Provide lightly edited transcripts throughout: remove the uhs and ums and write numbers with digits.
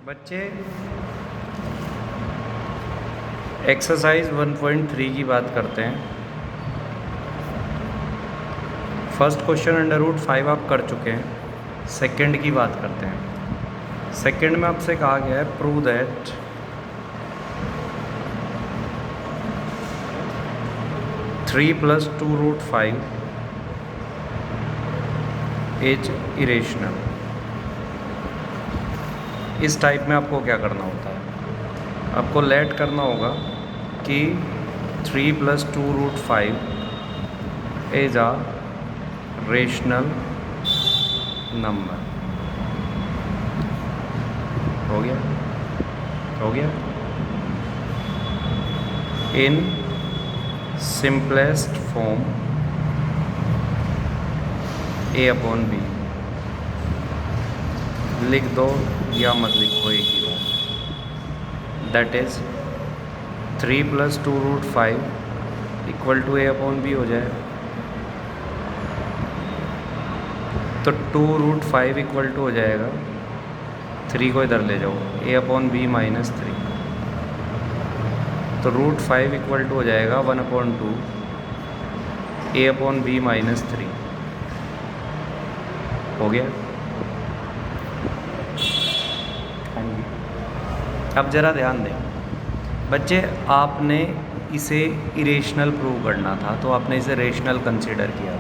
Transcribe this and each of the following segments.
बच्चे एक्सरसाइज 1.3 की बात करते हैं। फर्स्ट क्वेश्चन √5 आप कर चुके हैं। सेकंड की बात करते हैं। सेकंड में आपसे कहा गया है prove that three plus two root five is irrational. इस टाइप में आपको क्या करना होता है, आपको लेट करना होगा कि 3 plus two root five is a rational number. हो गया इन सिंपलेस्ट फॉर्म A/B। लिख दो या मत लिखो, एक ही बात। That is 3 plus two root five equal to A/B हो जाए तो 2 रूट फाइव इक्वल टू हो जाएगा 3 को इधर ले जाओ A/B माइनस 3, तो रूट फाइव इक्वल टू हो जाएगा 1/2 A/B माइनस 3। हो गया। अब ज़रा ध्यान दें बच्चे, आपने इसे इरेशनल प्रूव करना था तो आपने इसे रेशनल कंसिडर किया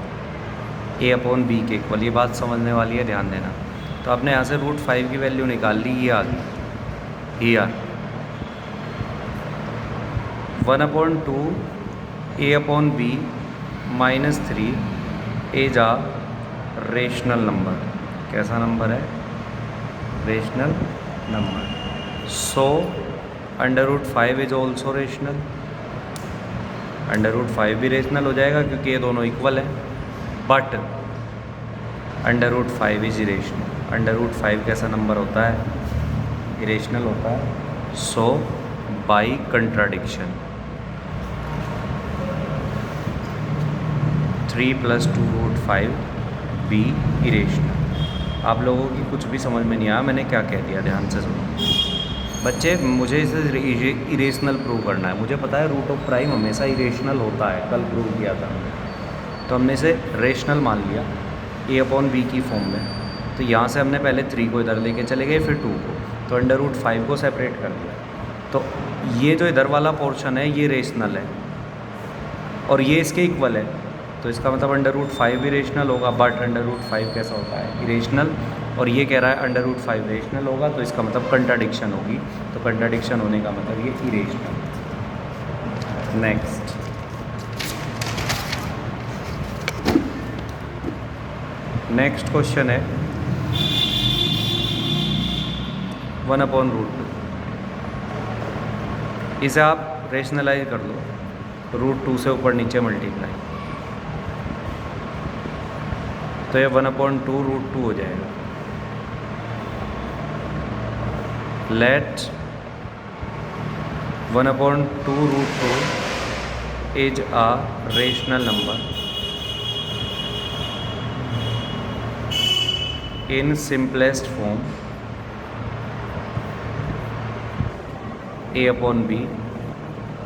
A/B के इक्वल। ये बात समझने वाली है, ध्यान देना। तो आपने यहाँ से रूट फाइव की वैल्यू निकाल ली, ये आ गई here 1/2 A/B minus 3 is a rational number. कैसा नंबर है? Rational number. So √5 is also rational. √5 भी रेशनल हो जाएगा क्योंकि ये दोनों इक्वल है, बट √5 इज इरेशनल। √5 कैसा नंबर होता है? इरेशनल होता है। So by contradiction 3 plus two root five be irrational. आप लोगों की कुछ भी समझ में नहीं आया मैंने क्या कह दिया, ध्यान से सुनो बच्चे। मुझे इसे इरेशनल प्रूव करना है। मुझे पता है रूट ऑफ प्राइम हमेशा इरेशनल होता है, कल प्रूव किया था तो हमने इसे रेशनल मान लिया A/B की फॉर्म में। तो यहाँ से हमने पहले 3 को इधर लेके चले गए, फिर 2 को, तो √5 को सेपरेट कर दिया। तो ये जो इधर वाला पोर्शन है ये रेशनल है और ये इसके इक्वल है, तो इसका मतलब √5 भी रेशनल होगा, बट √5 कैसा होता है? इरेशनल। और ये कह रहा है √5 रेशनल होगा, तो इसका मतलब कंट्राडिक्शन होगी। तो कंट्राडिक्शन होने का मतलब ये इरेशनल। नेक्स्ट क्वेश्चन है 1/√2। इसे आप रेशनलाइज कर लो, √2 से ऊपर नीचे मल्टीप्लाई, तो ये 1/2 √2 हो जाएगा। Let 1/2 √2 is a rational number in simplest form A/B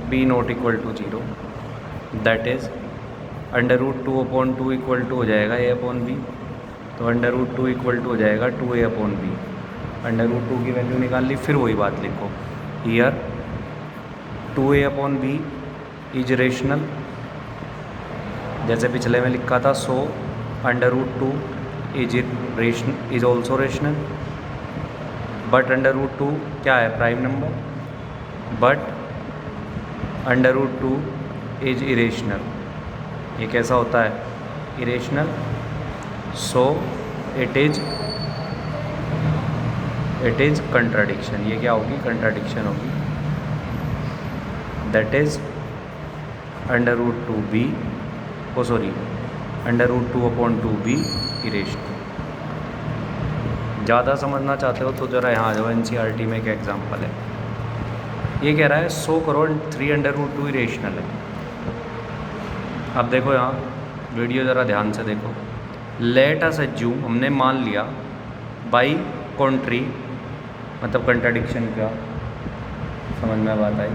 B not equal to 0, that is √2/2 equal to हो जाएगा A/B, तो √2 इक्वल टू हो जाएगा 2A/B। √2 की वैल्यू निकाल ली, फिर वही बात लिखो हियर 2A/B इज रेशनल, जैसे पिछले में लिखा था। सो √2 इज ऑल्सो रेशनल, बट √2 क्या है? Prime number, but √2 is irrational. ये कैसा होता है? Irrational. So it is contradiction. ये क्या होगी? कंट्राडिक्शन होगी। That is √2B √2/2B irrational. ज़्यादा समझना चाहते हो तो ज़रा यहाँ आ जाओ, NCERT में एक एग्जाम्पल है। ये कह रहा है 100 करोड़ 3√2 इरेशनल है। अब देखो यहाँ वीडियो ज़रा ध्यान से देखो। लेट अस अज्यूम, हमने मान लिया बाई कॉन्ट्री मतलब कंट्राडिक्शन क्या समझ में बात आई?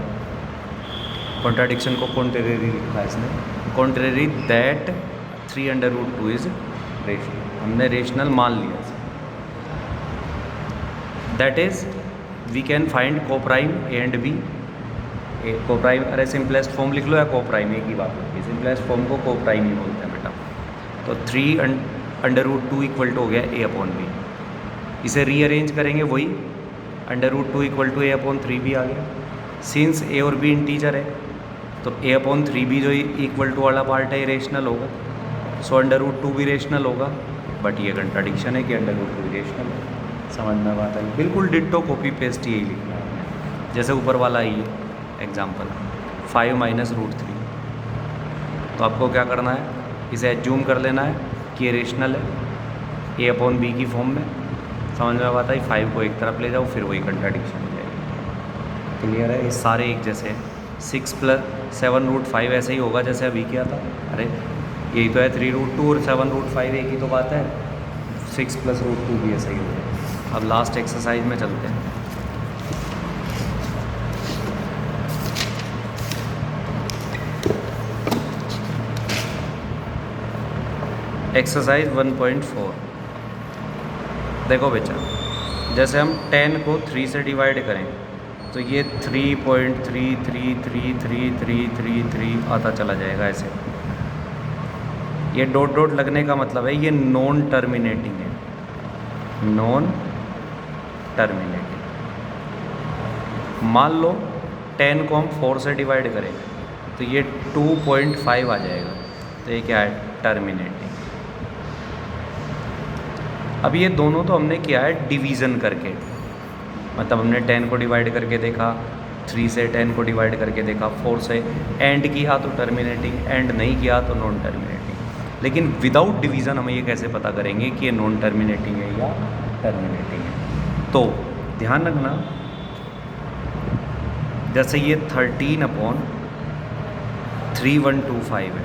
कॉन्ट्राडिक्शन को कॉन्ट्रेरी लिखा है इसने, कॉन्ट्रेरी दैट 3√2 इज रेशनल, हमने रेशनल मान लिया। That is we can find coprime a and b. Coprime, अरे सिंपलेस्ट फॉर्म लिख लो या कोप्राइम, एक ही बात होती है। सिंपलेस्ट फॉर्म को कोप्राइम ही बोलते हैं बेटा। तो 3√2 इक्वल टू हो गया a/b। इसे रीअरेंज करेंगे, वही √2 इक्वल टू a/3 भी आ गया। सिंस a और b इंटीजर है तो a/3b जो इक्वल टू वाला पार्ट है रेशनल होगा, सो √2 भी रेशनल होगा। बट ये कंट्राडिक्शन है कि √2 रेशनल है। समझ में बात आई? बिल्कुल डिट्टो कॉपी पेस्ट यही लिखना है जैसे ऊपर वाला ही है। एग्जाम्पल 5 - √3, तो आपको क्या करना है, इसे एज्यूम कर लेना है कि ये रेशनल है a/b की फॉर्म में। समझ में बात आई? 5 को एक तरफ ले जाओ, फिर वही कंट्राडिक्शन हो जाएगी। क्लियर है? ये सारे एक जैसे हैं। 6 + 7√5 ऐसे ही होगा जैसे अभी किया था। अरे यही तो है, 3√2 और 7√5 एक ही तो बात है। 6 + √2 भी ऐसा ही होगा। अब लास्ट एक्सरसाइज में चलते हैं। एक्सरसाइज 1.4। देखो बच्चा, जैसे हम 10 को 3 से डिवाइड करें तो ये 3.3333333 आता चला जाएगा ऐसे। ये डॉट डॉट लगने का मतलब है ये नॉन टर्मिनेटिंग है, नॉन टर्मिनेटिंग। मान लो 10 को हम 4 से डिवाइड करें तो ये 2.5 आ जाएगा, तो ये क्या है, टर्मिनेटिंग। अब ये दोनों तो हमने किया है डिवीज़न करके, मतलब हमने 10 को डिवाइड करके देखा, 3 से 10 को डिवाइड करके देखा, 4 से एंड किया तो टर्मिनेटिंग, एंड नहीं किया तो नॉन टर्मिनेटिंग। लेकिन विदाउट डिवीज़न हम ये कैसे पता करेंगे कि ये नॉन टर्मिनेटिंग है या टर्मिनेटिंग है? तो ध्यान रखना, जैसे ये 13/3125 है,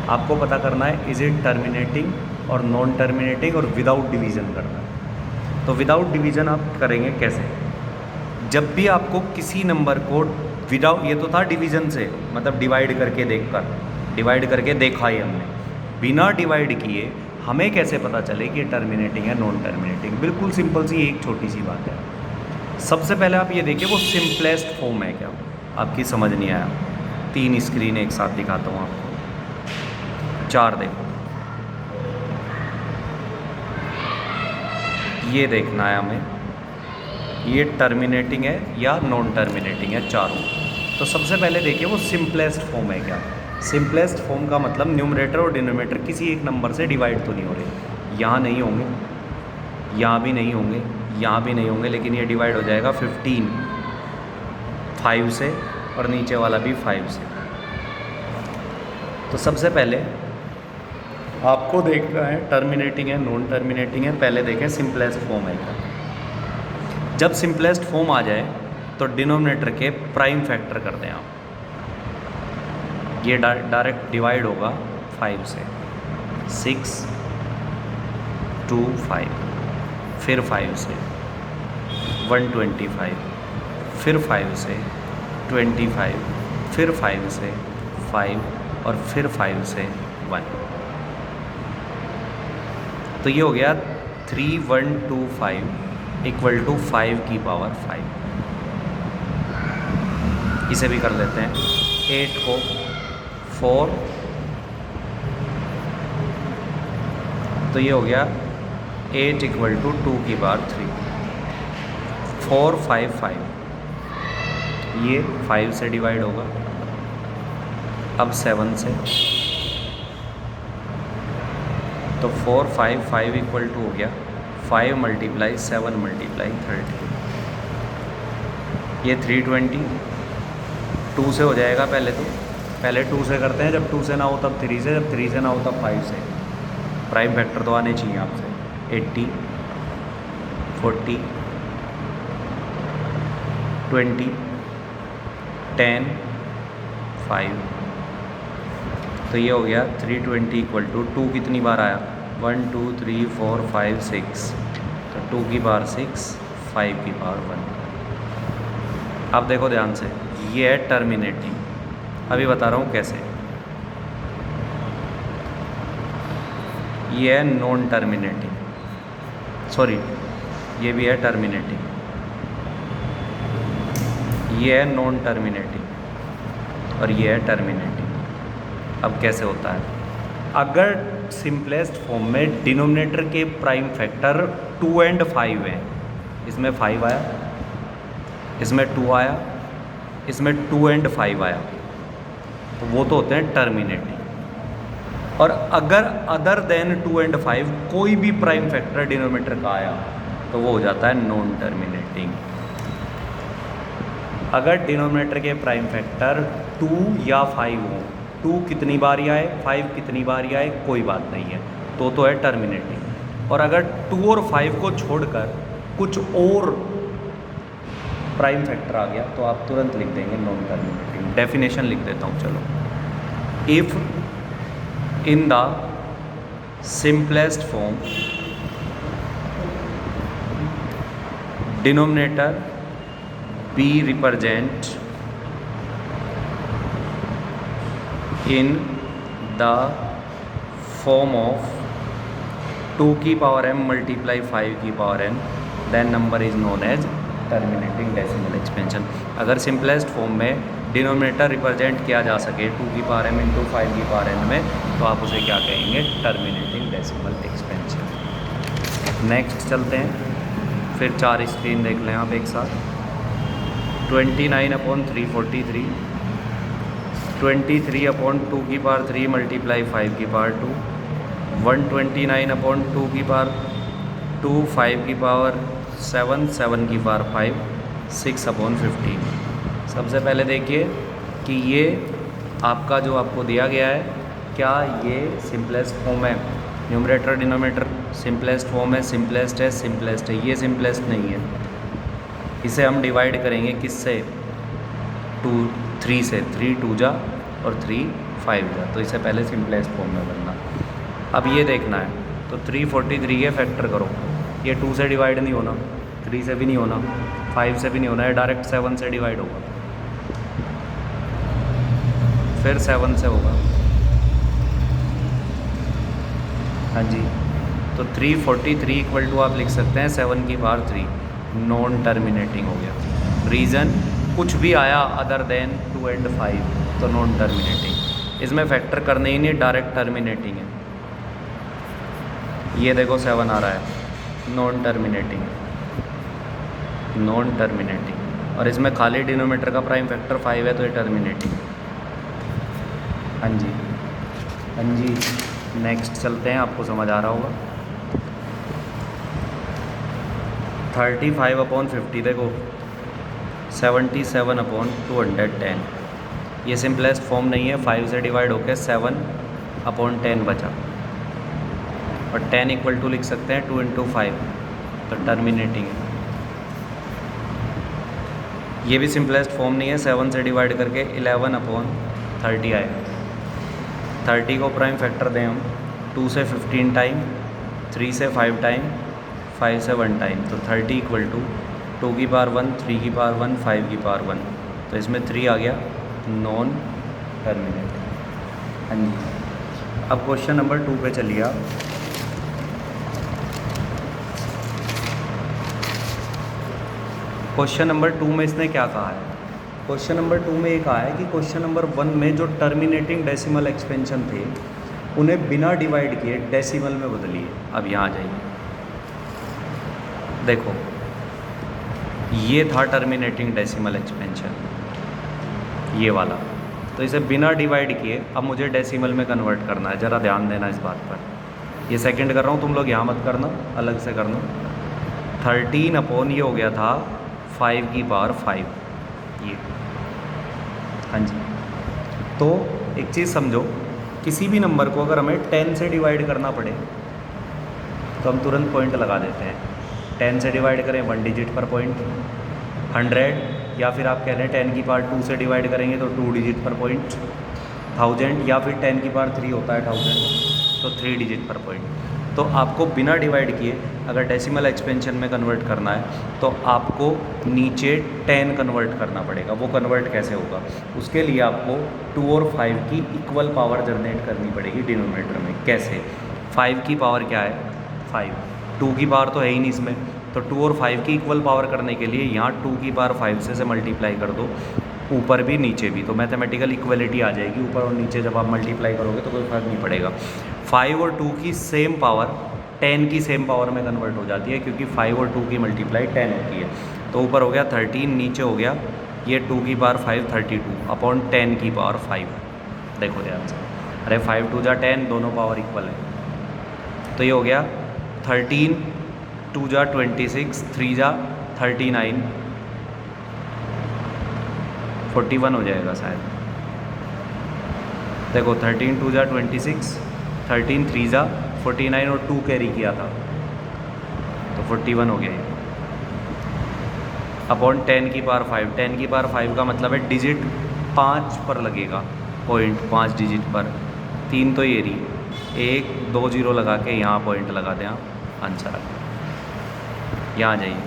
आपको पता करना है इज इट टर्मिनेटिंग और नॉन टर्मिनेटिंग, और विदाउट डिवीज़न करना है। तो विदाउट डिवीज़न आप करेंगे कैसे? जब भी आपको किसी नंबर को विदाउट, ये तो था डिवीज़न से, मतलब डिवाइड करके देखकर, डिवाइड करके देखा ही हमने, बिना डिवाइड किए हमें कैसे पता चले कि टर्मिनेटिंग है नॉन टर्मिनेटिंग? बिल्कुल सिंपल सी एक छोटी सी बात है। सबसे पहले आप ये देखिए वो सिंपलेस्ट फॉर्म है क्या? आपकी समझ नहीं आया? 3 स्क्रीन एक साथ दिखाता हूँ आपको, 4 देखो, ये देखना है हमें, ये टर्मिनेटिंग है या नॉन टर्मिनेटिंग है चारों। तो सबसे पहले देखिए वो सिंपलेस्ट फॉर्म है क्या? सिंपलेस्ट फॉर्म का मतलब न्यूमरेटर और डिनोमिनेटर किसी एक नंबर से डिवाइड तो नहीं हो रहे, यहाँ नहीं होंगे, यहाँ भी नहीं होंगे, यहाँ भी नहीं होंगे, लेकिन ये डिवाइड हो जाएगा 15 5 से, और नीचे वाला भी 5 से। तो सबसे पहले आपको देखना है टर्मिनेटिंग है नॉन टर्मिनेटिंग है, पहले देखें सिंपलेस्ट फॉर्म है क्या। जब सिंपलेस्ट फॉर्म आ जाए तो डिनोमिनेटर के प्राइम फैक्टर कर दें आप, ये डायरेक्ट डिवाइड होगा 5 से, 6 2 5, फिर 5 से 125, फिर 5 से 25, फिर 5 से 5, और फिर 5 से 1। तो ये हो गया 3125 इक्वल टू 5 की पावर 5। इसे भी कर लेते हैं, 8 को 4, तो ये हो गया 8 इक्वल टू 2 की पावर 3, 4 5 5, ये 5 से डिवाइड होगा। अब 7 से, तो 4 5 5 इक्वल टू हो गया 5 × 7 × 30, ये 320। 2 से हो जाएगा पहले, तो पहले 2 से करते हैं, जब 2 से ना हो तब 3 से, जब 3 से ना हो तब 5 से। प्राइम फैक्टर तो आने चाहिए आपसे, 80 40 20 10 5, तो ये हो गया 320 इक्वल टू 2 कितनी बार आया, 1 2 3 4 5 6, तो 2 की पावर 6 5 की पावर 1। अब देखो ध्यान से, ये है टर्मिनेटिंग। अभी बता रहा हूँ कैसे। ये है नॉन टर्मिनेटिंग, सॉरी ये भी है टर्मिनेटिंग, ये है नॉन टर्मिनेटिंग और ये है टर्मिनेटिंग। अब कैसे होता है? अगर सिंपलेस्ट फॉर्म में डिनोमिनेटर के प्राइम फैक्टर 2 और 5 हैं, इसमें 5 आया, इसमें 2 आया, इसमें 2 और 5 आया, तो वो तो होते हैं टर्मिनेटिंग। और अगर अदर देन 2 और 5 कोई भी प्राइम फैक्टर डिनोमिनेटर का आया तो वो हो जाता है नॉन टर्मिनेटिंग। अगर डिनोमिनेटर के प्राइम फैक्टर 2 या 5 हो, 2 कितनी बार आए, 5 कितनी बार आए, कोई बात नहीं है, तो है टर्मिनेटिंग। और अगर 2 और 5 को छोड़कर कुछ और प्राइम फैक्टर आ गया तो आप तुरंत लिख देंगे नॉन टर्मिनेटिंग। डेफिनेशन लिख देता हूँ, चलो। If in the simplest form denominator b represent in the form of 2 की पावर m मल्टीप्लाई 5 की power n, then number is known as terminating decimal expansion। अगर सिंपलेस्ट फॉर्म में डिनोमिनेटर रिप्रेजेंट किया जा सके 2 की पावर m इंटू 5 की power n में, तो आप उसे क्या कहेंगे? Terminating decimal expansion. नेक्स्ट चलते हैं, फिर 4 स्क्रीन देख लें आप एक साथ। 29/343, 23/2 की पावर 3 मल्टीप्लाई 5 की पावर 2, 129/2 की पावर 2, 5 की पावर 7, 7 की पावर 5, 6/15। सबसे पहले देखिए कि ये आपका जो आपको दिया गया है, क्या ये सिंपलेस्ट फॉर्म है? न्यूमरेटर डिनोमिनेटर सिंपलेस्ट फॉर्म है, सिंपलेस्ट है, सिंपलेस्ट है। ये सिंपलेस्ट नहीं है, इसे हम डिवाइड करेंगे किससे? 2, 3 से। 3 2 जा और 3 5 जा, तो इसे पहले सिंपलेस्ट फॉर्म में बनना। अब ये देखना है, तो 343 के फैक्टर करो। ये 2 से डिवाइड नहीं होना, 3 से भी नहीं होना, 5 से भी नहीं होना, ये डायरेक्ट 7 से डिवाइड होगा, फिर 7 से होगा। हाँ जी, तो 343 इक्वल टू आप लिख सकते हैं 7 की पावर 3, नॉन टर्मिनेटिंग हो गया। रीज़न कुछ भी आया अदर देन 2 और 5 तो नॉन टर्मिनेटिंग। इसमें फैक्टर करने ही नहीं, डायरेक्ट टर्मिनेटिंग है। ये देखो 7 आ रहा है, नॉन टर्मिनेटिंग, नॉन टर्मिनेटिंग। और इसमें खाली डिनोमिनेटर का प्राइम फैक्टर 5 है तो ये टर्मिनेटिंग। हाँ जी, हाँ जी। नेक्स्ट चलते हैं, आपको समझ आ रहा होगा। 35/50 देखो 77/210। ये सिंपलेस्ट फॉर्म नहीं है, 5 से डिवाइड होकर 7/10 बचा, और 10 इक्वल टू लिख सकते हैं 2 × 5, तो टर्मिनेटिंग है। ये भी सिंपलेस्ट फॉर्म नहीं है, 7 से डिवाइड करके 11/30 आएगा। 30 को प्राइम फैक्टर दें हम, 2 से 15 टाइम, 3 से 5 टाइम, 5 से 1 टाइम, तो 30 इक्वल टू 2 की पावर 1, 3 की पावर 1, 5 की पावर 1, तो इसमें 3 आ गया, नॉन टर्मिनेटिंग। हाँ जी। अब क्वेश्चन नंबर 2 पे चलिए आप। क्वेश्चन नंबर 2 में इसने क्या कहा है? क्वेश्चन नंबर 2 में ये कहा है कि क्वेश्चन नंबर 1 में जो टर्मिनेटिंग डेसिमल एक्सपेंशन थे उन्हें बिना डिवाइड किए डेसिमल में बदलिए। अब यहाँ आ जाइए, देखो ये था टर्मिनेटिंग डेसिमल एक्सपेंशन, ये वाला, तो इसे बिना डिवाइड किए अब मुझे डेसिमल में कन्वर्ट करना है। ज़रा ध्यान देना इस बात पर। ये सेकंड कर रहा हूँ, तुम लोग यहाँ मत करना, अलग से करना। 13 ये हो गया था 5 की पावर 5, ये। हाँ जी, तो एक चीज़ समझो, किसी भी नंबर को अगर हमें 10 से डिवाइड करना पड़े तो हम तुरंत पॉइंट लगा देते हैं। 10 से डिवाइड करें 1 डिजिट पर पॉइंट, 100 या फिर आप कह लें 10 की पावर 2 से डिवाइड करेंगे तो 2 डिजिट पर पॉइंट, 1000 या फिर 10 की पावर 3 होता है 1000 तो 3 डिजिट पर पॉइंट। तो आपको बिना डिवाइड किए अगर डेसिमल एक्सपेंशन में कन्वर्ट करना है तो आपको नीचे 10 कन्वर्ट करना पड़ेगा। वो कन्वर्ट कैसे होगा, उसके लिए आपको 2 और 5 की इक्वल पावर जनरेट करनी पड़ेगी डिनोमिनेटर में। कैसे? 5 की पावर क्या है? 5। 2 की पावर तो है ही नहीं इसमें, तो 2 और 5 की इक्वल पावर करने के लिए यहाँ 2 की पावर 5 से मल्टीप्लाई कर दो, ऊपर भी नीचे भी, तो मैथमेटिकल इक्वलिटी आ जाएगी। ऊपर और नीचे जब आप मल्टीप्लाई करोगे तो कोई फ़र्क नहीं पड़ेगा। 5 और 2 की सेम पावर 10 की सेम पावर में कन्वर्ट हो जाती है, क्योंकि 5 और 2 की मल्टीप्लाई 10 होती है। तो ऊपर हो गया 13, नीचे हो गया ये 2 की पावर 5 32 अपॉन 10 की पावर 5। देखो ध्यान से, अरे 5 2 जा 10, दोनों पावर इक्वल है। तो ये हो गया 13 2 जा 26, 3 जा 39, 41 हो जाएगा शायद। देखो 13 2 जा 26, 13 3 जा 49 और 2 कैरी किया था तो 41 हो गया ये, अपॉन 10 की पावर 5। 10 की पावर 5 का मतलब है डिजिट 5 पर लगेगा, पॉइंट 5 डिजिट पर। 3 तो ये रही, 1 2 0 लगा के यहाँ पॉइंट लगा दें आप, आंसर आ गया। यहाँ जाइए,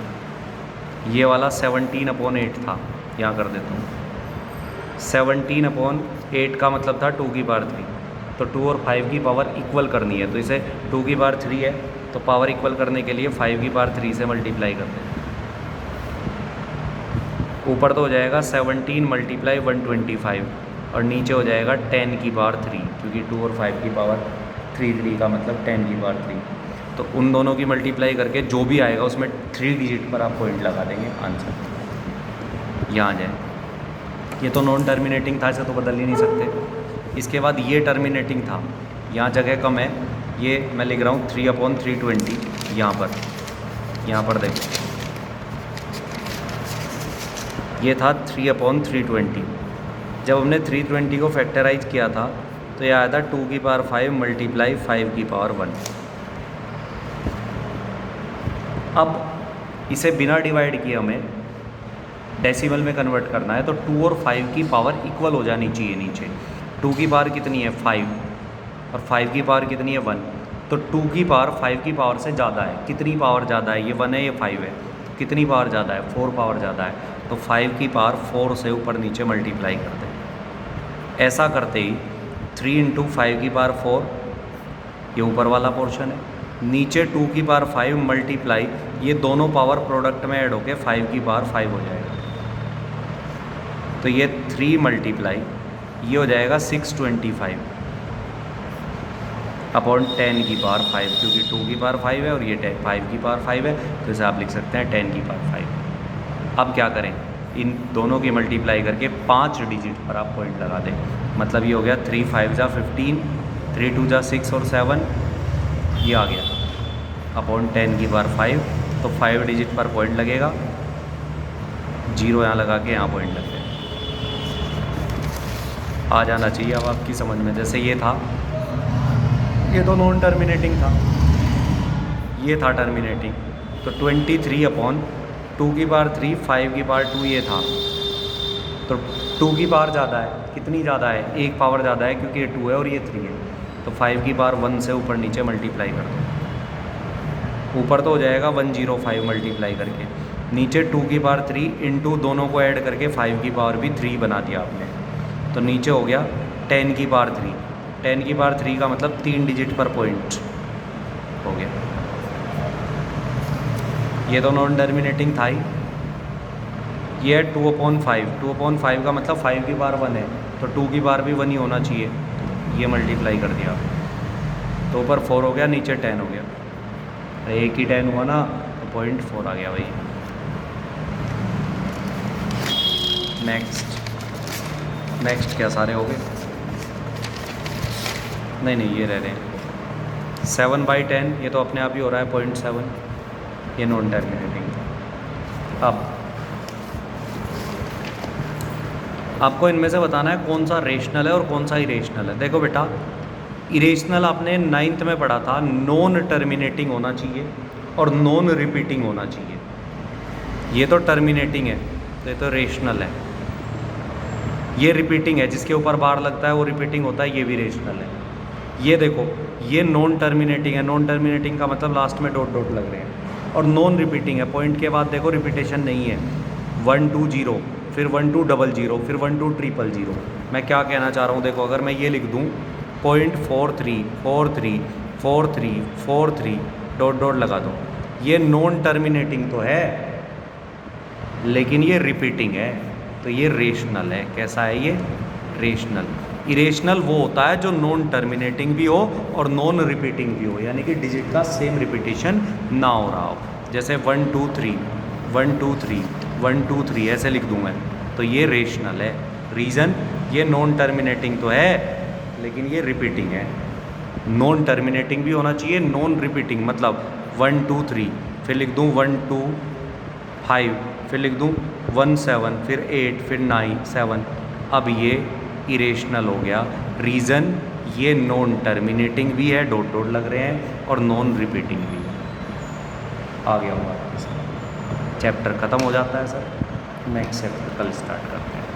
ये वाला 17/8 था, यहाँ कर देता हूँ। 17/8 का मतलब था 2 की पावर 3, तो 2 और 5 की पावर इक्वल करनी है, तो इसे 2 की पावर 3 है तो पावर इक्वल करने के लिए 5 की पावर 3 से मल्टीप्लाई कर दें। ऊपर तो हो जाएगा 17 मल्टीप्लाई 125 और नीचे हो जाएगा 10 की पावर 3, क्योंकि 2 और 5 की पावर 3 का मतलब 10 की पावर 3। तो उन दोनों की मल्टीप्लाई करके जो भी आएगा उसमें 3 डिजिट पर आप पॉइंट लगा देंगे, आंसर यहाँ जाए। ये तो नॉन टर्मिनेटिंग था, इसे तो बदल ही नहीं सकते। इसके बाद ये टर्मिनेटिंग था, यहाँ जगह कम है, ये मैं लिख रहा हूँ 3/320। यहाँ पर देखो ये था 3/320। जब हमने 320 को फैक्टराइज किया था तो यह आया था 2 की पावर 5 मल्टीप्लाई 5 की पावर 1। अब इसे बिना डिवाइड किए हमें डेसिमल में कन्वर्ट करना है, तो 2 और 5 की पावर इक्वल हो जानी चाहिए नीचे। 2 की पावर कितनी है? 5 और 5 की पावर कितनी है? 1। तो 2 की पावर 5 की पावर से ज़्यादा है। कितनी पावर ज़्यादा है? ये 1 है, ये 5 है। कितनी पावर ज़्यादा है? 4 पावर ज़्यादा है। तो 5 की पावर 4 से ऊपर नीचे मल्टीप्लाई कर दें। ऐसा करते ही 3 × 5 की पावर 4, ये ऊपर वाला पोर्शन है, नीचे 2 की पावर 5 मल्टीप्लाई, ये दोनों पावर प्रोडक्ट में ऐड होके 5 की पावर 5 हो जाएगा। तो ये 3 मल्टीप्लाई ये हो जाएगा 625 अपॉन 10 की पावर 5, क्योंकि 2 की पावर 5 है और ये 5 की पावर 5 है, तो इसे आप लिख सकते हैं 10 की पावर 5। अब क्या करें, इन दोनों की मल्टीप्लाई करके 5 डिजिट पर आप पॉइंट लगा दें। मतलब ये हो गया 3 5 जा 15, 3 2 जा 6 और 7, ये आ गया अपॉन 10 की पावर 5। तो 5 डिजिट पर पॉइंट लगेगा, 0 यहाँ लगा के यहाँ पॉइंट लग गया। आ जाना चाहिए अब आपकी समझ में। जैसे ये था, ये तो नॉन टर्मिनेटिंग था, ये था टर्मिनेटिंग। तो 23/2 की पावर 3, 5 की पावर 2 ये था। तो 2 की पावर ज़्यादा है, कितनी ज़्यादा है? 1 पावर ज़्यादा है, क्योंकि ये 2 है और ये 3 है। तो 5 की पावर 1 से ऊपर नीचे मल्टीप्लाई कर दो। ऊपर तो हो जाएगा 105 मल्टीप्लाई करके, नीचे 2 की पावर 3 इंटू दोनों को ऐड करके 5 की पावर भी 3 बना दिया आपने। तो नीचे हो गया 10 की पावर 3। 10 की पावर 3 का मतलब 3 डिजिट पर पॉइंट हो गया। ये तो नॉन टर्मिनेटिंग था ही। ये है 2/5। 2/5 का मतलब 5 की पावर 1 है, तो 2 की पावर भी 1 ही होना चाहिए। ये मल्टीप्लाई कर दिया, तो ऊपर 4 हो गया, नीचे 10 हो गया। एक ही 10 हुआ ना, तो 0.4 आ गया भाई। नेक्स्ट क्या सारे हो गए? नहीं ये रह रहे हैं। 7/10 ये तो अपने आप ही हो रहा है 0.7, ये नॉन टर्मिनेटिंग। अब आपको इनमें से बताना है कौन सा रेशनल है और कौन सा इरेशनल है। देखो बेटा, इरेशनल आपने 9th में पढ़ा था, नॉन टर्मिनेटिंग होना चाहिए और नॉन रिपीटिंग होना चाहिए। ये तो टर्मिनेटिंग है, तो ये तो रेशनल है। ये रिपीटिंग है, जिसके ऊपर बार लगता है वो रिपीटिंग होता है, ये भी रेशनल है। ये देखो, ये नॉन टर्मिनेटिंग है, नॉन टर्मिनेटिंग का मतलब लास्ट में डॉट डॉट लग रहे हैं, और नॉन रिपीटिंग है, पॉइंट के बाद देखो रिपीटेशन नहीं है, 1 2 0, फिर 1 2 0 0, फिर 1 2 0 0। मैं क्या कहना चाह रहा हूँ, देखो अगर मैं ये लिख दूँ 0.43 43 43 43 डॉट डॉट लगा दो, ये नॉन टर्मिनेटिंग तो है लेकिन ये रिपीटिंग है, तो ये रेशनल है। कैसा है ये? रेशनल। इरेशनल वो होता है जो नॉन टर्मिनेटिंग भी हो और नॉन रिपीटिंग भी हो, यानी कि डिजिट का सेम रिपीटेशन ना हो रहा हो। जैसे 1 2 3 1 2 3 1 2 3 ऐसे लिख दूँ मैं, तो ये रेशनल है। रीज़न, ये नॉन टर्मिनेटिंग तो है लेकिन ये रिपीटिंग है। नॉन टर्मिनेटिंग भी होना चाहिए, नॉन रिपीटिंग, मतलब 1 2 3, फिर लिख दूँ 1 2 5, फिर लिख दूँ 1 7, फिर 8, फिर 9 7। अब ये इरेशनल हो गया। रीज़न, ये नॉन टर्मिनेटिंग भी है, डॉट डॉट लग रहे हैं, और नॉन रिपीटिंग भी। आ गया हूँ आपके साथ, चैप्टर ख़त्म हो जाता है सर। नेक्स्ट चैप्टर कल स्टार्ट करते हैं।